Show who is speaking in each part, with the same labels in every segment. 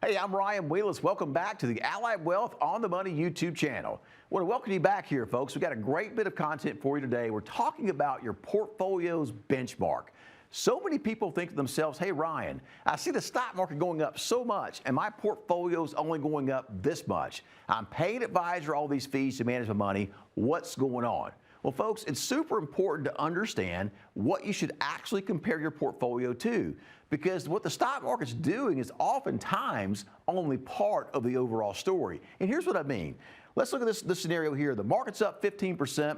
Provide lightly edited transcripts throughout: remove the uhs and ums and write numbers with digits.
Speaker 1: Hey, I'm Ryan Wheless. Welcome back to the Allied Wealth on the Money YouTube channel. I want to welcome you back here, folks. We've got a great bit of content for you today. We're talking about your portfolio's benchmark. So many people think to themselves, hey, Ryan, I see the stock market going up so much and my portfolio's only going up this much. I'm paying an advisor all these fees to manage my money. What's going on? Well, folks, it's super important to understand what you should actually compare your portfolio to, because what the stock market's doing is oftentimes only part of the overall story. And here's what I mean. Let's look at this scenario here. The market's up 15%,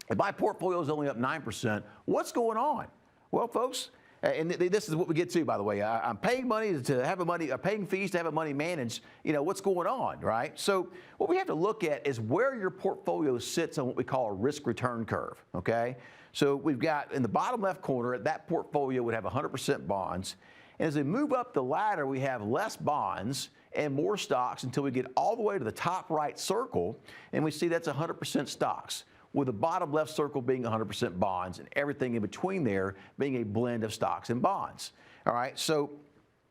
Speaker 1: and my portfolio is only up 9%. What's going on? Well, folks, and this is what we get to, by the way. I'm paying money to have paying fees to have money managed. You know, what's going on, right? So what we have to look at is where your portfolio sits on what we call a risk-return curve, okay? So we've got in the bottom left corner, that portfolio would have 100% bonds. And as we move up the ladder, we have less bonds and more stocks until we get all the way to the top right circle, and we see that's 100% stocks, with the bottom left circle being 100% bonds and everything in between there being a blend of stocks and bonds. All right, so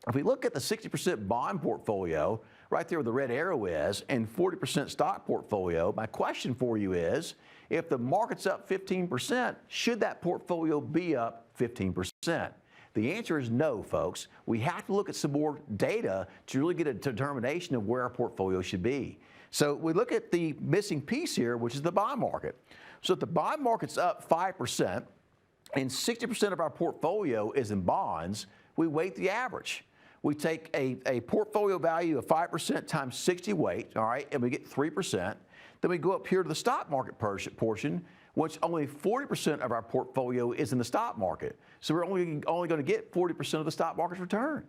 Speaker 1: if we look at the 60% bond portfolio, right there where the red arrow is, and 40% stock portfolio, my question for you is, if the market's up 15%, should that portfolio be up 15%? The answer is no, folks. We have to look at some more data to really get a determination of where our portfolio should be. So we look at the missing piece here, which is the bond market. So if the bond market's up 5% and 60% of our portfolio is in bonds, we weight the average. We take a portfolio value of 5% times 60 weight, all right, and we get 3%. Then we go up here to the stock market portion, which only 40% of our portfolio is in the stock market. So we're only going to get 40% of the stock market's return.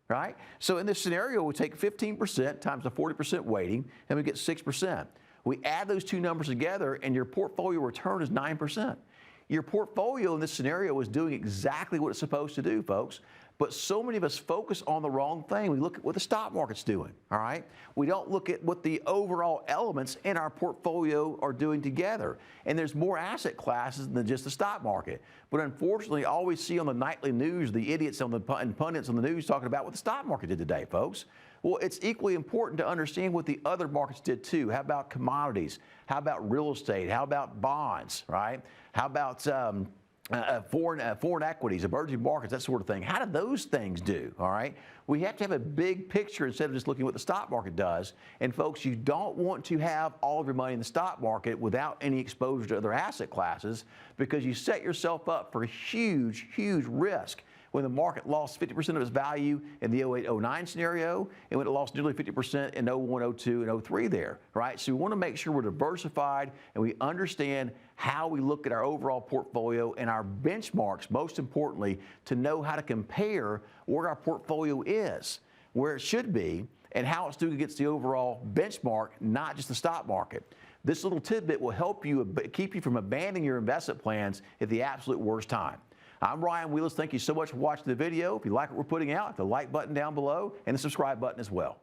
Speaker 1: Right? So in this scenario, we take 15% times the 40% weighting, and we get 6%. We add those two numbers together, and your portfolio return is 9%. Your portfolio in this scenario is doing exactly what it's supposed to do, folks. But so many of us focus on the wrong thing. We look at what the stock market's doing, all right? We don't look at what the overall elements in our portfolio are doing together. And there's more asset classes than just the stock market. But unfortunately, all we see on the nightly news, the idiots and pundits on the news talking about what the stock market did today, folks. Well, it's equally important to understand what the other markets did too. How about commodities? How about real estate? How about bonds, right? How about foreign equities, emerging markets, that sort of thing. How do those things do, all right? We have to have a big picture instead of just looking at what the stock market does. And folks, you don't want to have all of your money in the stock market without any exposure to other asset classes, because you set yourself up for huge, huge risk. When the market lost 50% of its value in the 08-09 scenario, and when it lost nearly 50% in 01, 02, and 03 there, right? So we want to make sure we're diversified and we understand how we look at our overall portfolio and our benchmarks, most importantly, to know how to compare where our portfolio is, where it should be, and how it's doing against the overall benchmark, not just the stock market. This little tidbit will help you keep you from abandoning your investment plans at the absolute worst time. I'm Ryan Wheless. Thank you so much for watching the video. If you like what we're putting out, hit the like button down below and the subscribe button as well.